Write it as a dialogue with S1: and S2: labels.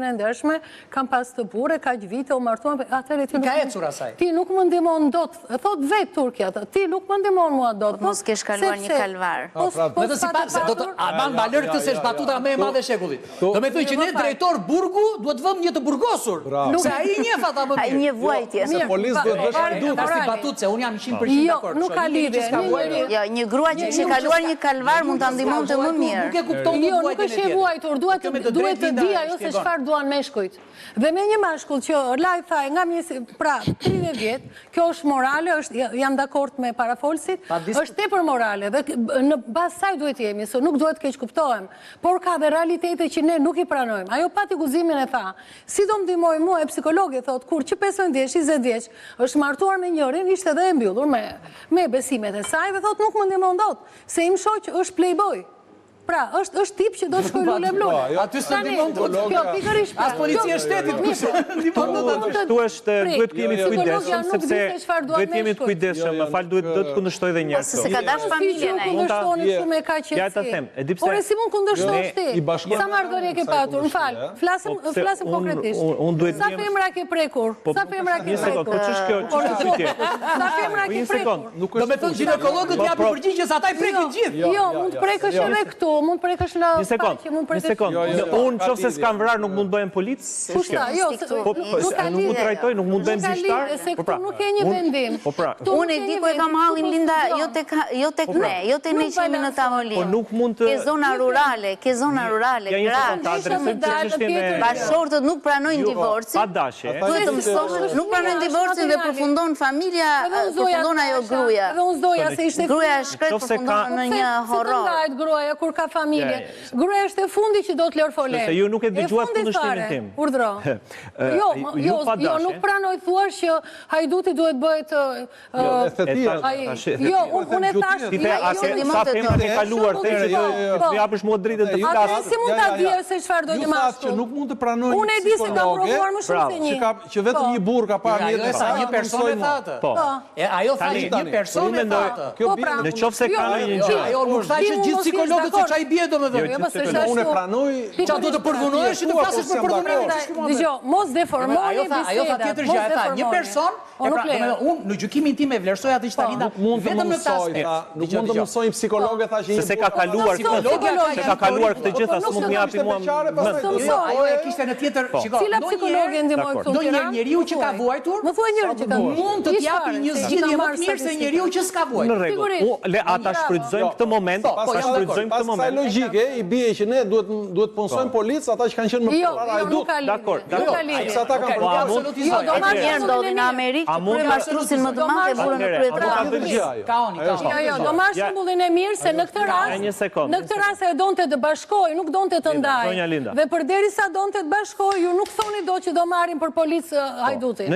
S1: e ndershme, kam pas të burë, kaq vite u martuam, atëherë
S2: ti
S1: nuk më ndihmon dot. Thot vetë Turqia, ti nuk më ndihmon mua dot.
S3: Mos ke shkaluar një kalvar.
S2: Balër këtë se shbatuta me e madhe shekullit. Do me thënë që ne drejtor burgu duhet vëmë një të burgosur. Se a i një fata më mirë.
S3: A i një vuajtje.
S4: Se polis duhet vëshë
S2: duhet pasti batut se unë jam 100% dakord.
S1: Nuk ka lidhje.
S3: Një grua që kishte kaluar një kalvar mund ta ndihmonte më mirë.
S2: Nuk e kupton
S1: Jo, nuk është e vuajtur, duhet të di ajo se çfarë duan meshkujt. Dhe me një mashkull që Orlaj tha nga 30 vjet, kjo është morale, jam dakord me parafolsit, është tepër morale dhe në bazë saj duhet jemi, se nuk duhet keq kuptohem, por ka dhe realitete që ne nuk i pranojmë. Ajo pati guximin e tha, si do më ndihmoj mua e psikologi, thot, kur që 15 vjeç, 20 vjeç, është martuar me njërin, ishte dhe e mbyllur me besimet e saj, dhe thot, nuk më ndihmon dot, se im shoq është playboy. Pra, është tip që do të shkoj lule blule.
S2: Aty së ndimon të
S1: pikërisht.
S2: As policia shtetit kushe.
S5: Kështu është, duhet të jemi të kujdesshëm, sepse duhet të jemi të kujdesshëm, më fal, duhet të kundërshtoj dhe një
S3: Se ka dash familjen e.
S5: Ja ta them, e di pse.
S1: Por si mund kundërshtosh ti? Sa marrëdhënie ke patur? Më fal. Flasim konkretisht. Sa femra ke prekur? Sa femra ke prekur?
S5: Po ç'është kjo?
S1: Sa femra ke prekur?
S2: Do me thënë ginekologët japin përgjigje, ata i prekin gjithë.
S1: Jo, mund të prekësh edhe këtu. Mund të prekësh në faqe, mund të prekësh...
S5: Unë qofse s'kam vrarë nuk mund bëhem polic?
S1: Kushta, jo,
S5: nuk mund të rajtoj, nuk mund bëhem zishtar?
S1: Se këtu nuk e një vendim.
S3: Unë e di ku e kam hallin, Linda, jo tek ne, jo tek ne që jemi në tavolinë. Ke zona rurale, bashkëshortët nuk pranojnë divorcin. Duhet të mësosh, nuk pranojnë divorcin dhe përfundon familja, përfundon ajo gruaja.
S1: Edhe unë zdoja se ishte...
S3: Gruaja shkret përfundon në një horror.
S1: Gruaja kur ka familje. Gruaja është e fundi që do të lërë folen.
S5: Se ju nuk e dëgjuat kundërshtimin tim.
S1: Urdhro. Jo, nuk pranoj thuash që hajduti duhet bëhet... Jo, unë e thash...
S5: Sa femra ke kaluar, të japësh mua dritën të flasë.
S1: Si mund ta di se çfarë do të mashtu?
S4: Që nuk mund të pranojnë
S1: unë e di se kam provuar më shumë se një.
S4: Që vetëm një burr ka parë
S2: një një person e thatë. Ajo tha që një person e thatë.
S5: Në qoftë se ka një gjë.
S2: Ajo nuk tha që gjithë psikologët se çai bie domethënë.
S4: Unë e pranoj.
S2: Çfarë do të përvunohesh që të flasësh për përvunim?
S1: Dëgjoj, mos deformoni bisedën.
S2: Ajo tha tjetër gjë, tha një person, unë në gjykimin tim e vlerësoj atë që tani vetëm në tas.
S4: Nuk mund të mësojnë psikologët tash që
S5: se ka kaluar këtë gjë, sa s'mund të japi mua.
S2: Ajo e kishte në tjetër, shikoj.
S1: Cila psikologe ndihmoi këtu?
S2: Ndonjë njeriu që ka vuajtur,
S1: më thuaj njëri që ka vuajtur.
S2: Mund të t'japi një zgjidhje më të mirë se njeriu që s'ka vuajtur.
S5: Në rregull. Le ata shfrytëzojmë këtë moment,
S4: Pastaj logjike i bie që ne duhet punsojmë policë ata që kanë qenë më parë ai duhet.
S5: Dakor.
S4: Se ata kanë
S3: Mirë ndodhi në Amerikë, kur mashtruesin më të madh e burrën në kryetar.
S1: Jo, do marr shembullin e mirë se në këtë rast e donte të bashkojë, nuk donte të ndajë. Dhe përderisa donte të bashkojë, ju nuk thoni do që do marrin për policë hajdutin.